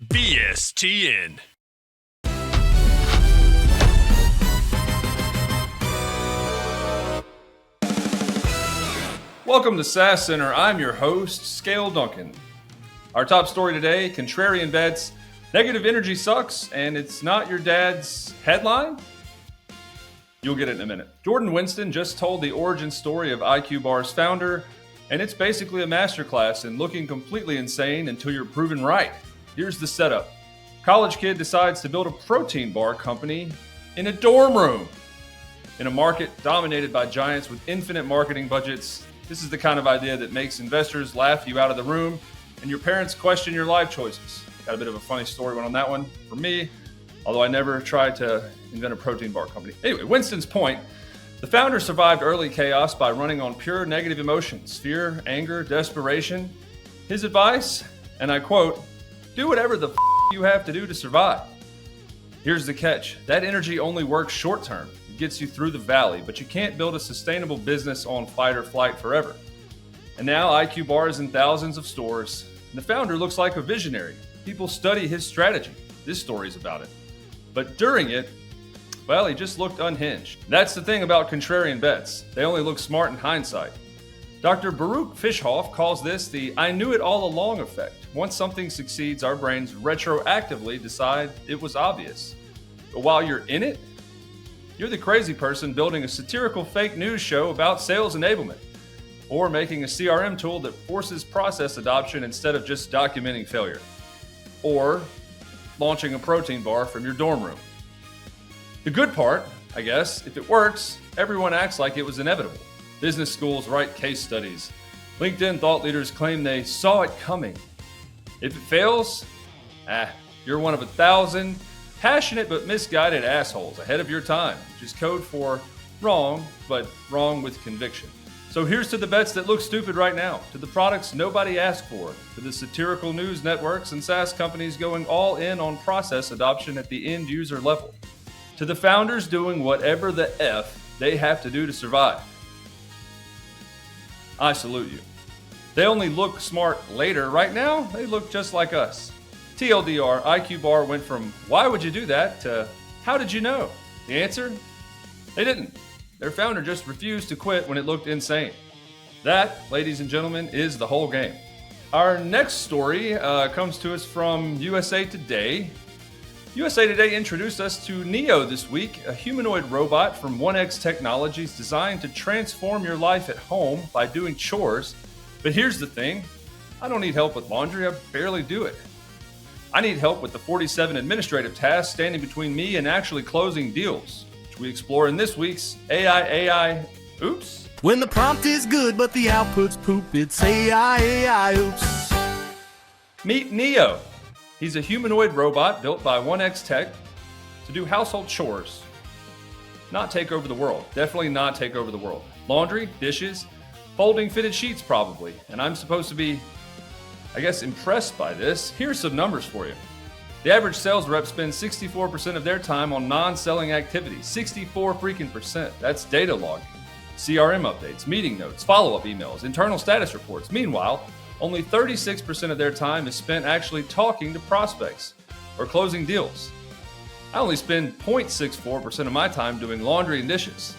BSTN. Welcome to SaaSCntr. I'm your host, Scale Duncan. Our top story today, Contrarian bets, negative energy sucks, and it's not your dad's headline? You'll get it in a minute. Jordan Winston just told the origin story of IQ Bar's founder, and it's basically a masterclass in looking completely insane until you're proven right. Here's the setup. College kid decides to build a protein bar company in a dorm room. In a market dominated by giants with infinite marketing budgets, this is the kind of idea that makes investors laugh you out of the room and your parents question your life choices. Got a bit of a funny story on that one for me, although I never tried to invent a protein bar company. Anyway, Winston's point, the founder survived early chaos by running on pure negative emotions, fear, anger, desperation. His advice, and I quote, do whatever the you have to do to survive. Here's the catch. That energy only works short term. It gets you through the valley, but you can't build a sustainable business on fight or flight forever. And now IQ Bar is in thousands of stores, and the founder looks like a visionary. People study his strategy. This story's about it. But during it, well, he just looked unhinged. That's the thing about contrarian bets. They only look smart in hindsight. Dr. Baruch Fischhoff calls this the I knew it all along effect. Once something succeeds, our brains retroactively decide it was obvious. But while you're in it, you're the crazy person building a satirical fake news show about sales enablement, or making a CRM tool that forces process adoption instead of just documenting failure, or launching a protein bar from your dorm room. The good part, I guess, if it works, everyone acts like it was inevitable. Business schools write case studies. LinkedIn thought leaders claim they saw it coming. If it fails, you're one of 1,000 passionate but misguided assholes ahead of your time, which is code for wrong, but wrong with conviction. So here's to the bets that look stupid right now, to the products nobody asked for, to the satirical news networks and SaaS companies going all in on process adoption at the end user level, to the founders doing whatever the F they have to do to survive. I salute you. They only look smart later. Right now, they look just like us. TLDR, IQ Bar went from why would you do that to how did you know? The answer? They didn't. Their founder just refused to quit when it looked insane. That, ladies and gentlemen, is the whole game. Our next story comes to us from USA Today. USA Today introduced us to Neo this week, a humanoid robot from 1X Technologies designed to transform your life at home by doing chores. But here's the thing, I don't need help with laundry, I barely do it. I need help with the 47 administrative tasks standing between me and actually closing deals, which we explore in this week's AI, oops. When the prompt is good, but the output's poop, it's AI, oops. Meet Neo. He's a humanoid robot built by 1X Tech to do household chores. Not take over the world. Definitely not take over the world. Laundry, dishes, folding fitted sheets probably. And I'm supposed to be, I guess, impressed by this. Here's some numbers for you. The average sales rep spends 64% of their time on non-selling activities. 64 freaking percent. That's data logging, CRM updates, meeting notes, follow-up emails, internal status reports. Meanwhile, only 36% of their time is spent actually talking to prospects or closing deals. I only spend 0.64% of my time doing laundry and dishes.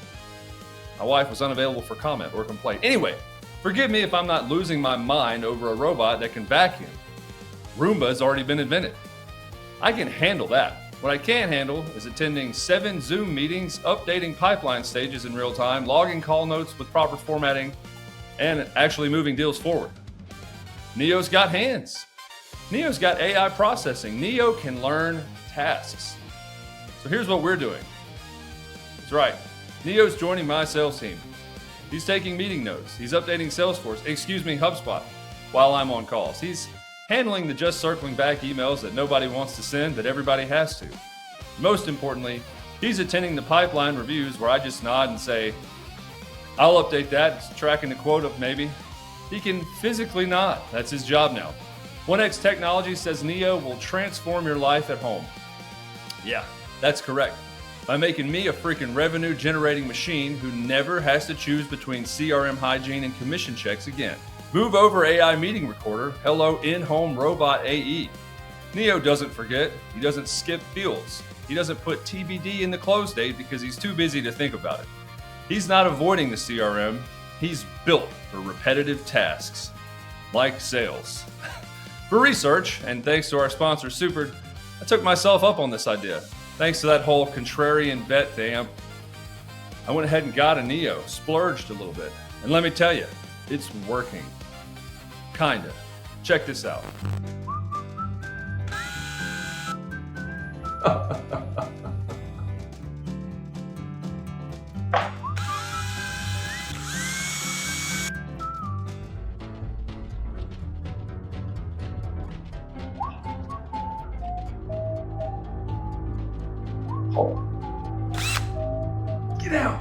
My wife was unavailable for comment or complaint. Anyway, forgive me if I'm not losing my mind over a robot that can vacuum. Roomba has already been invented. I can handle that. What I can't handle is attending 7 Zoom meetings, updating pipeline stages in real time, logging call notes with proper formatting, and actually moving deals forward. Neo's got hands. Neo's got AI processing. Neo can learn tasks. So here's what we're doing. That's right. Neo's joining my sales team. He's taking meeting notes. He's updating HubSpot while I'm on calls. He's handling the just circling back emails that nobody wants to send, but everybody has to. Most importantly, he's attending the pipeline reviews where I just nod and say, I'll update that. It's tracking the quote up maybe. He can physically nod. That's his job now. 1X Technology says Neo will transform your life at home. Yeah, that's correct. By making me a freaking revenue generating machine who never has to choose between CRM hygiene and commission checks again. Move over AI meeting recorder. Hello in-home robot AE. Neo doesn't forget. He doesn't skip fields. He doesn't put TBD in the close date because he's too busy to think about it. He's not avoiding the CRM. He's built for repetitive tasks, like sales. For research, and thanks to our sponsor, Supered, I took myself up on this idea. Thanks to that whole Contrarian bet thing, I went ahead and got a Neo, splurged a little bit. And let me tell you, it's working. Kinda. Check this out. Get out.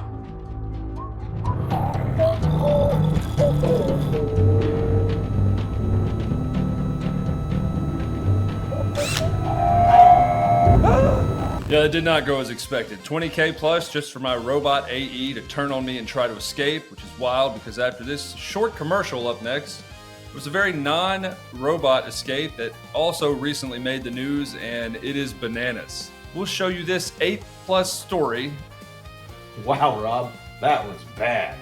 Yeah, it did not go as expected. 20K plus just for my robot AE to turn on me and try to escape, which is wild because after this short commercial up next, it was a very non-robot escape that also recently made the news, and it is bananas. We'll show you this 8+ story. Wow, Rob, that was bad.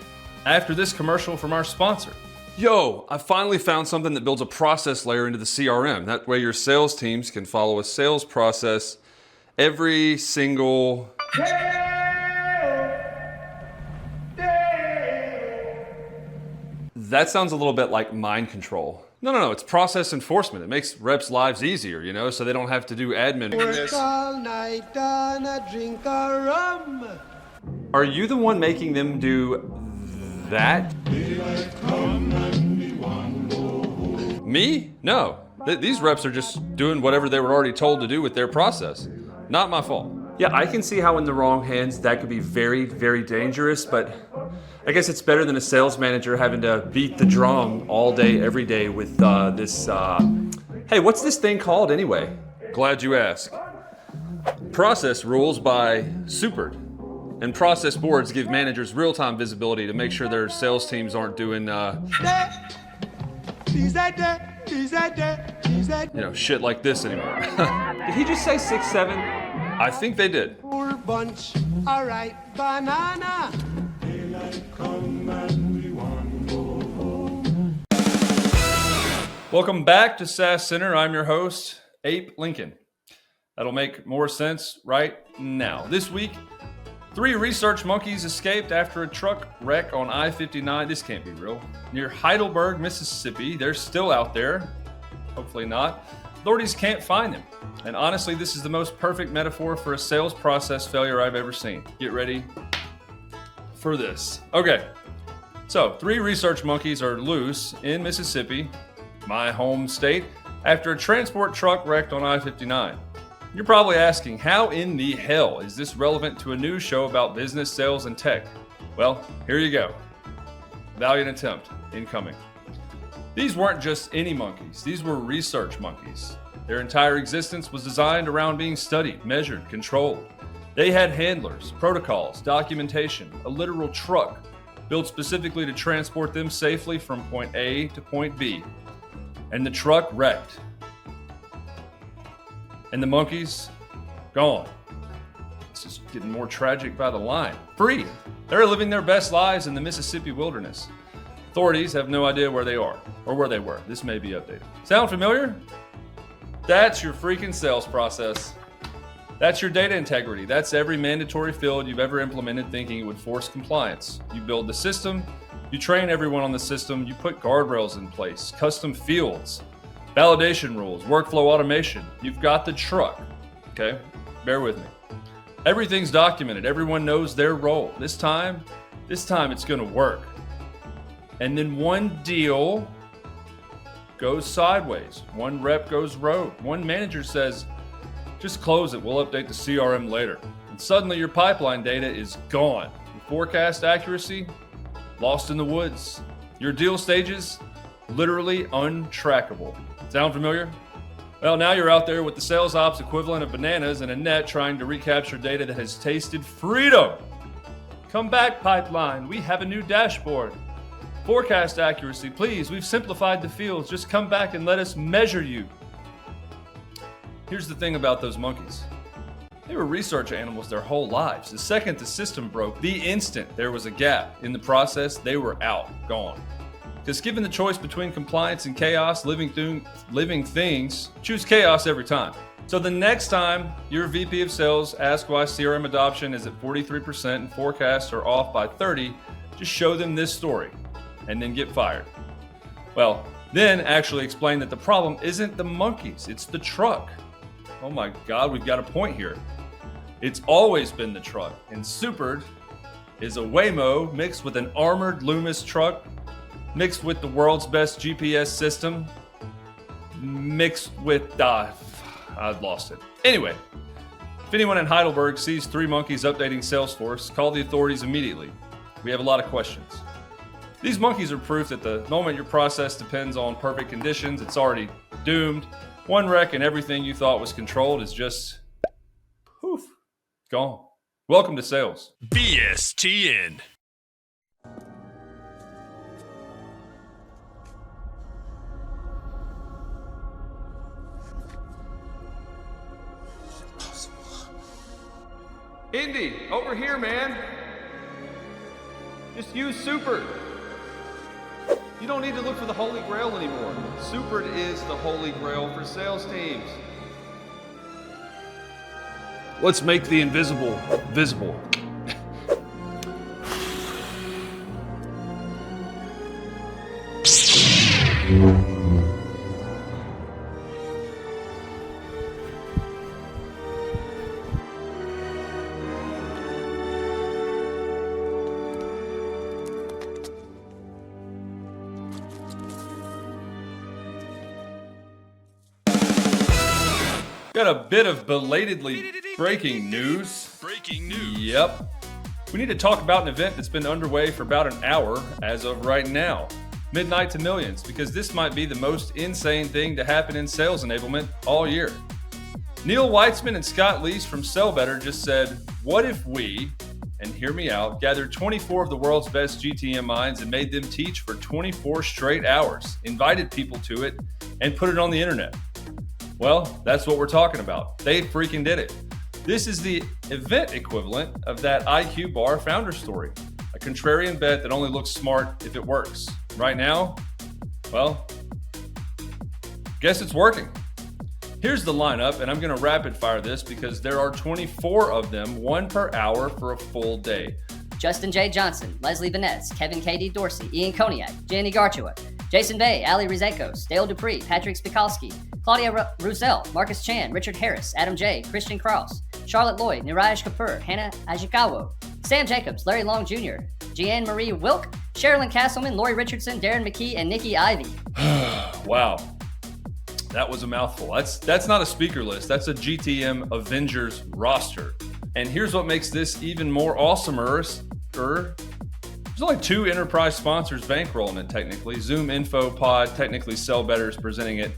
After this commercial from our sponsor. Yo, I finally found something that builds a process layer into the CRM. That way your sales teams can follow a sales process every single That sounds a little bit like mind control. No, it's process enforcement. It makes reps' lives easier, so they don't have to do admin. Work all night on a drink of rum. Are you the one making them do that? Me? No. These reps are just doing whatever they were already told to do with their process. Not my fault. Yeah, I can see how in the wrong hands that could be very, very dangerous, but I guess it's better than a sales manager having to beat the drum all day, every day with this, hey, what's this thing called anyway? Glad you asked. Process rules by Supered. And process boards give managers real-time visibility to make sure their sales teams aren't doing, shit like this anymore. Did he just say 6'7"? I think they did. Poor bunch, all right, banana. Welcome back to SaaSCntr. I'm your host, Ape Lincoln. That'll make more sense right now. This week, 3 research monkeys escaped after a truck wreck on I-59. This can't be real. Near Heidelberg, Mississippi. They're still out there. Hopefully not. Authorities can't find them. And honestly, this is the most perfect metaphor for a sales process failure I've ever seen. Get ready for this. Okay, so 3 research monkeys are loose in Mississippi, my home state, after a transport truck wrecked on I-59. You're probably asking, how in the hell is this relevant to a news show about business, sales, and tech? Well, here you go. Valiant attempt incoming. These weren't just any monkeys. These were research monkeys. Their entire existence was designed around being studied, measured, controlled. They had handlers, protocols, documentation, a literal truck built specifically to transport them safely from point A to point B. And the truck wrecked. And the monkeys, gone. It's just getting more tragic by the line. Free. They're living their best lives in the Mississippi wilderness. Authorities have no idea where they are or where they were. This may be updated. Sound familiar? That's your freaking sales process. That's your data integrity. That's every mandatory field you've ever implemented thinking it would force compliance. You build the system, you train everyone on the system, you put guardrails in place, custom fields, validation rules, workflow automation. You've got the truck, okay? Bear with me. Everything's documented. Everyone knows their role. This time it's gonna work. And then one deal goes sideways. One rep goes rogue. One manager says, just close it, we'll update the CRM later. And suddenly your pipeline data is gone. Your forecast accuracy, lost in the woods. Your deal stages, literally untrackable. Sound familiar? Well, now you're out there with the sales ops equivalent of bananas and a net trying to recapture data that has tasted freedom. Come back, pipeline. We have a new dashboard. Forecast accuracy, please. We've simplified the fields. Just come back and let us measure you. Here's the thing about those monkeys. They were research animals their whole lives. The second the system broke, the instant there was a gap in the process, they were out, gone. Because given the choice between compliance and chaos, living things choose chaos every time. So the next time your VP of sales asks why CRM adoption is at 43% and forecasts are off by 30, just show them this story and then get fired. Well, then actually explain that the problem isn't the monkeys, it's the truck. Oh my God, we've got a point here. It's always been the truck, and Supered is a Waymo mixed with an armored Loomis truck, mixed with the world's best GPS system, mixed with, I've lost it. Anyway, if anyone in Heidelberg sees 3 monkeys updating Salesforce, call the authorities immediately. We have a lot of questions. These monkeys are proof that the moment your process depends on perfect conditions, it's already doomed. One wreck and everything you thought was controlled is just poof, gone. Welcome to sales. BSTN. Indy, over here, man. Just use Supered. You don't need to look for the Holy Grail anymore. Supered is the Holy Grail for sales teams. Let's make the invisible visible. Got a bit of belatedly breaking news. Breaking news. Yep. We need to talk about an event that's been underway for about an hour as of right now. Midnight to Millions, because this might be the most insane thing to happen in sales enablement all year. Neil Weitzman and Scott Leese from SellBetter just said, what if we, and hear me out, gathered 24 of the world's best GTM minds and made them teach for 24 straight hours, invited people to it, and put it on the internet? Well, that's what we're talking about. They freaking did it. This is the event equivalent of that IQ Bar founder story. A contrarian bet that only looks smart if it works. Right now, well, guess it's working. Here's the lineup, and I'm going to rapid fire this because there are 24 of them, 1 per hour for a full day. Justin J. Johnson, Leslie Benetz, Kevin K.D. Dorsey, Ian Koniak, Jenny Garchua, Jason Bay, Ali Rizekos, Dale Dupree, Patrick Spikalski, Claudia Ruzel, Marcus Chan, Richard Harris, Adam J., Christian Kraus, Charlotte Lloyd, Niraj Kapoor, Hannah Ajikawa, Sam Jacobs, Larry Long Jr., Jeanne Marie Wilk, Sherilyn Castleman, Lori Richardson, Darren McKee, and Nikki Ivy. Wow. That was a mouthful. That's not a speaker list. That's a GTM Avengers roster. And here's what makes this even more awesomer. There's only 2 enterprise sponsors bankrolling it, technically. Zoom Info Pod, technically SellBetter is presenting it.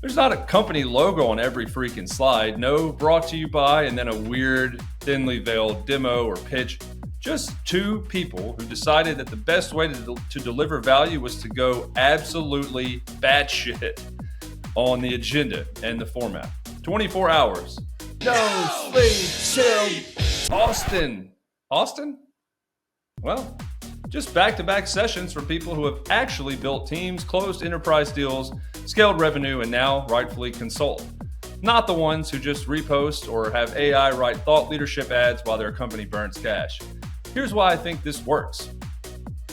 There's not a company logo on every freaking slide. No brought to you by, and then a weird, thinly veiled demo or pitch. Just 2 people who decided that the best way to deliver value was to go absolutely batshit on the agenda and the format. 24 hours. No sleep till Austin? Well, just back-to-back sessions for people who have actually built teams, closed enterprise deals, scaled revenue, and now rightfully consult. Not the ones who just repost or have AI write thought leadership ads while their company burns cash. Here's why I think this works.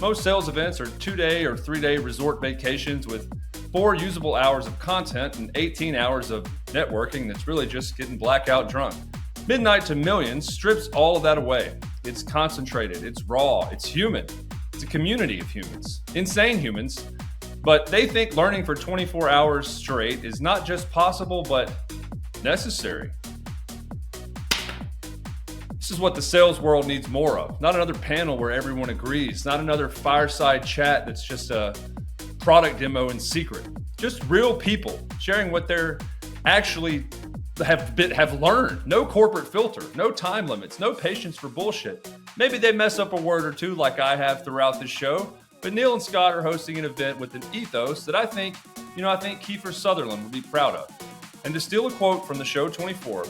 Most sales events are 2-day or 3-day resort vacations with 4 usable hours of content and 18 hours of networking that's really just getting blackout drunk. Midnight to Millions strips all of that away. It's concentrated, it's raw, it's human. It's a community of humans, insane humans, but they think learning for 24 hours straight is not just possible, but necessary. This is what the sales world needs more of. Not another panel where everyone agrees, not another fireside chat that's just a product demo in secret. Just real people sharing what they're actually have learned. No corporate filter, no time limits, no patience for bullshit. Maybe they mess up a word or two like I have throughout this show, but Neil and Scott are hosting an event with an ethos that I think Kiefer Sutherland would be proud of. And to steal a quote from the show 24,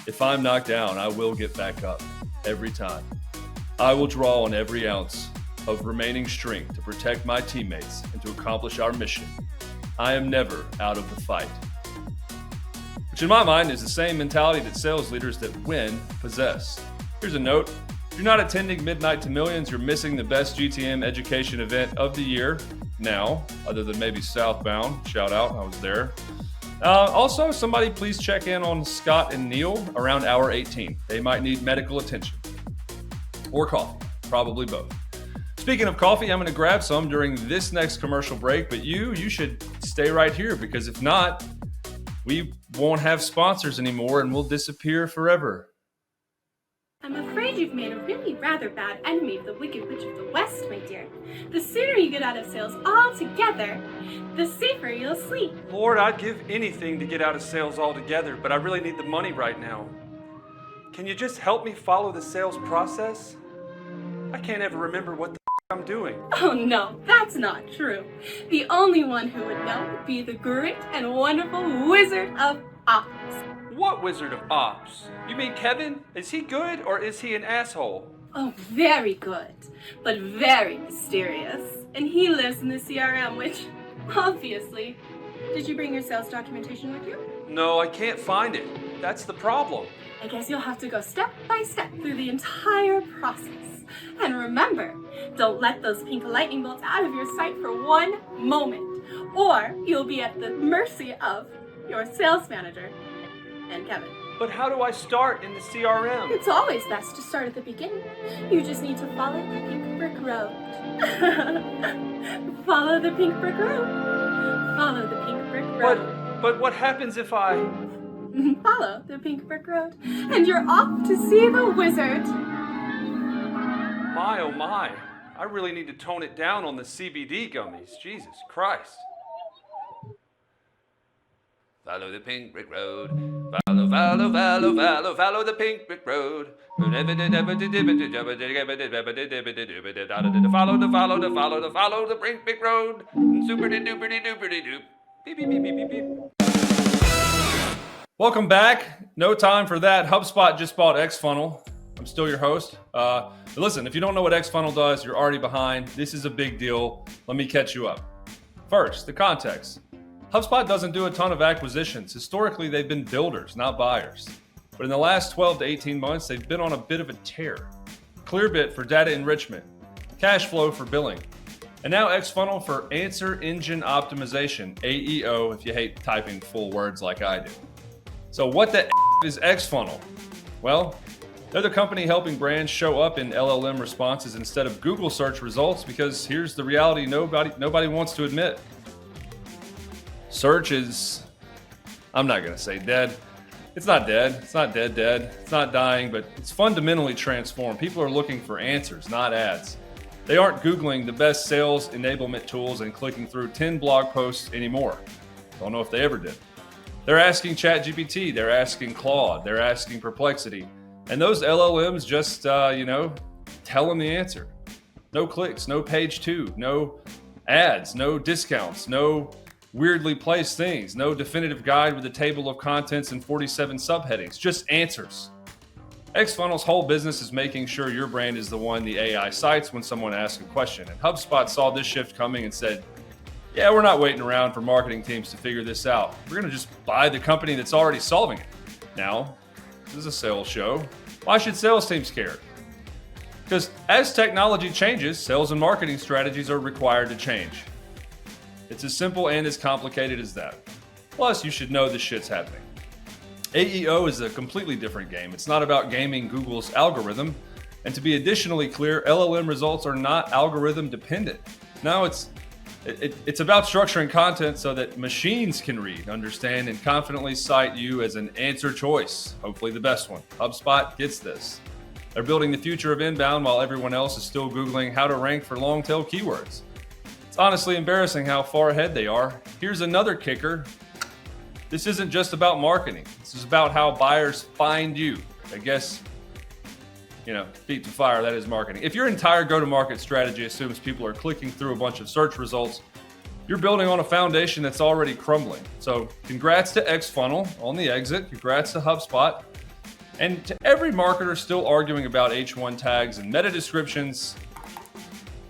if I'm knocked down, I will get back up every time. I will draw on every ounce of remaining strength to protect my teammates and to accomplish our mission. I am never out of the fight. Which in my mind is the same mentality that sales leaders that win possess. Here's a note. If you're not attending Midnight to Millions, you're missing the best GTM education event of the year now, other than maybe Southbound. Shout out, I was there. Also, somebody please check in on Scott and Neil around hour 18. They might need medical attention. Or coffee, probably both. Speaking of coffee, I'm going to grab some during this next commercial break, but you should stay right here because if not, we won't have sponsors anymore and we'll disappear forever. I'm afraid you've made a really rather bad enemy of the Wicked Witch of the West, my dear. The sooner you get out of sales altogether, the safer you'll sleep. Lord, I'd give anything to get out of sales altogether, but I really need the money right now. Can you just help me follow the sales process? I can't ever remember what the I'm doing. Oh no, that's not true. The only one who would know would be the great and wonderful Wizard of Ops. What Wizard of Ops? You mean Kevin? Is he good or is he an asshole? Oh, very good, but very mysterious. And he lives in the CRM, which, obviously, did you bring your sales documentation with you? No, I can't find it. That's the problem. I guess you'll have to go step by step through the entire process. And remember, don't let those pink lightning bolts out of your sight for one moment, or you'll be at the mercy of your sales manager and Kevin. But how do I start in the CRM? It's always best to start at the beginning. You just need to follow the pink brick road. Follow the pink brick road. Follow the pink brick road. But what happens if I... Follow the pink brick road, and you're off to see the wizard. My, oh my. I really need to tone it down on the CBD gummies. Jesus Christ. Follow the pink brick road. Follow the pink brick road. Follow the pink brick road. Super-de-duper-de-duper-de-doop. Beep, beep, beep, beep, beep, beep. Welcome back. No time for that. HubSpot just bought XFunnel. I'm still your host. But listen, if you don't know what XFunnel does, you're already behind. This is a big deal. Let me catch you up. First, the context. HubSpot doesn't do a ton of acquisitions. Historically, they've been builders, not buyers. But in the last 12 to 18 months, they've been on a bit of a tear. Clearbit for data enrichment, Cashflow for billing, and now XFunnel for answer engine optimization, AEO, if you hate typing full words like I do. So what the is XFunnel? Well, they're the company helping brands show up in LLM responses instead of Google search results because here's the reality nobody wants to admit. Search is, I'm not going to say dead. It's not dead. It's not dead. It's not dying, but it's fundamentally transformed. People are looking for answers, not ads. They aren't Googling the best sales enablement tools and clicking through 10 blog posts anymore. Don't know if they ever did. They're asking ChatGPT, they're asking Claude, they're asking Perplexity. And those LLMs just, tell them the answer. No clicks, no page two, no ads, no discounts, no weirdly placed things, no definitive guide with a table of contents and 47 subheadings, just answers. XFunnel's whole business is making sure your brand is the one the AI cites when someone asks a question. And HubSpot saw this shift coming and said, yeah, we're not waiting around for marketing teams to figure this out. We're going to just buy the company that's already solving it. Now, this is a sales show. Why should sales teams care? Because as technology changes, sales and marketing strategies are required to change. It's as simple and as complicated as that. Plus, you should know this shit's happening. AEO is a completely different game. It's not about gaming Google's algorithm. And to be additionally clear, LLM results are not algorithm dependent. No, it's about structuring content so that machines can read, understand, and confidently cite you as an answer choice, hopefully the best one. HubSpot gets this. They're building the future of inbound while everyone else is still Googling how to rank for long-tail keywords. It's honestly embarrassing how far ahead they are. Here's another kicker. This isn't just about marketing. This is about how buyers find you. I guess, feet to fire, that is marketing. If your entire go-to-market strategy assumes people are clicking through a bunch of search results, you're building on a foundation that's already crumbling. So congrats to XFunnel on the exit. Congrats to HubSpot. And to every marketer still arguing about H1 tags and meta descriptions,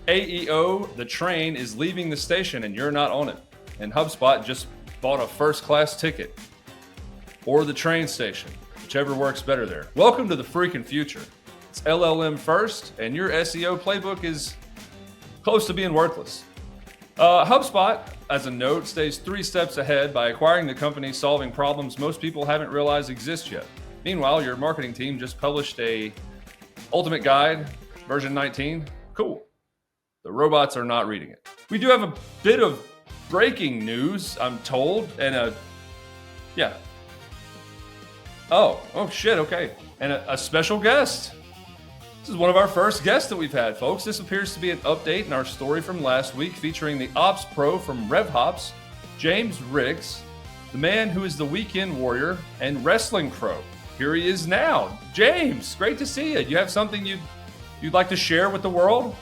AEO, the train is leaving the station and you're not on it. And HubSpot just bought a first-class ticket. Or the train station, whichever works better there. Welcome to the freaking future. It's LLM first, and your SEO playbook is close to being worthless. HubSpot, as a note, stays 3 steps ahead by acquiring the company solving problems most people haven't realized exist yet. Meanwhile, your marketing team just published a Ultimate Guide, version 19. Cool. The robots are not reading it. We do have a bit of breaking news, I'm told, and Oh shit, okay. And a special guest. This is one of our first guests that we've had, folks. This appears to be an update in our story from last week featuring the Ops Pro from RevHops, James Riggs, the man who is the weekend warrior and wrestling crow. Here he is now. James, great to see you. You have something you'd like to share with the world?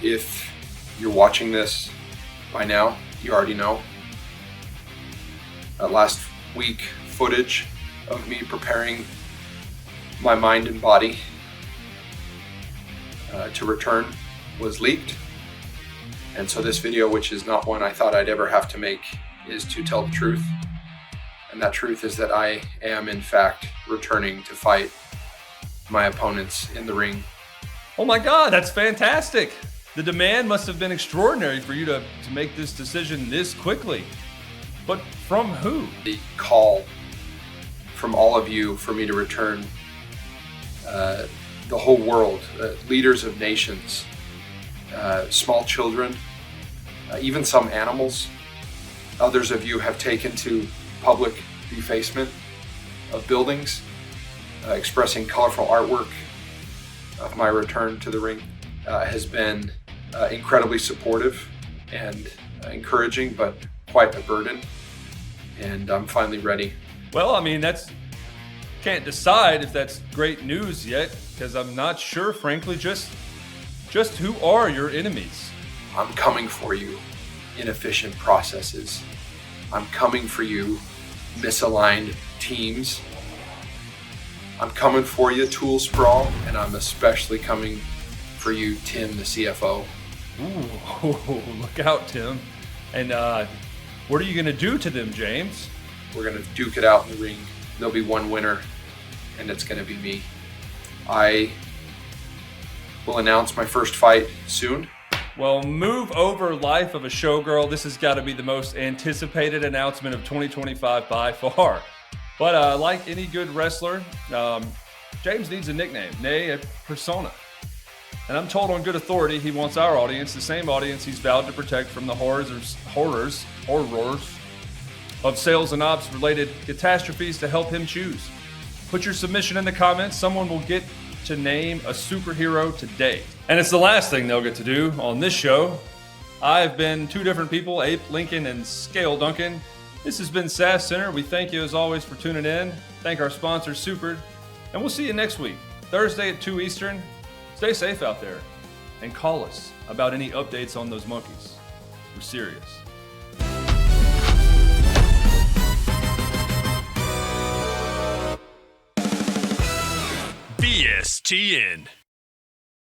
If you're watching this by now, you already know. Last week footage of me preparing my mind and body to return was leaked. And so this video, which is not one I thought I'd ever have to make, is to tell the truth. And that truth is that I am in fact returning to fight my opponents in the ring. Oh my God, that's fantastic. The demand must have been extraordinary for you to make this decision this quickly. But from who? The call from all of you for me to return, the whole world, leaders of nations, small children, even some animals. Others of you have taken to public defacement of buildings, expressing colorful artwork of my return to the ring. Has been incredibly supportive and encouraging, but quite a burden. And I'm finally ready. Well, I mean, can't decide if that's great news yet, because I'm not sure, frankly, just who are your enemies? I'm coming for you, inefficient processes. I'm coming for you, misaligned teams. I'm coming for you, tool sprawl, and I'm especially coming for you, Tim, the CFO. Ooh, look out, Tim. And what are you going to do to them, James? We're going to duke it out in the ring. There'll be one winner, and it's going to be me. I will announce my first fight soon. Well, move over, life of a showgirl. This has got to be the most anticipated announcement of 2025 by far. But like any good wrestler, James needs a nickname, nay, a persona. And I'm told on good authority he wants our audience, the same audience he's vowed to protect from the horrors of sales and ops related catastrophes to help him choose. Put your submission in the comments. Someone will get to name a superhero today. And it's the last thing they'll get to do on this show. I've been 2 different people, Ape Lincoln and Scale Duncan. This has been SaaSCntr. We thank you as always for tuning in. Thank our sponsor, Supered. And we'll see you next week, Thursday at 2 Eastern. Stay safe out there and call us about any updates on those monkeys. We're serious. BSTN.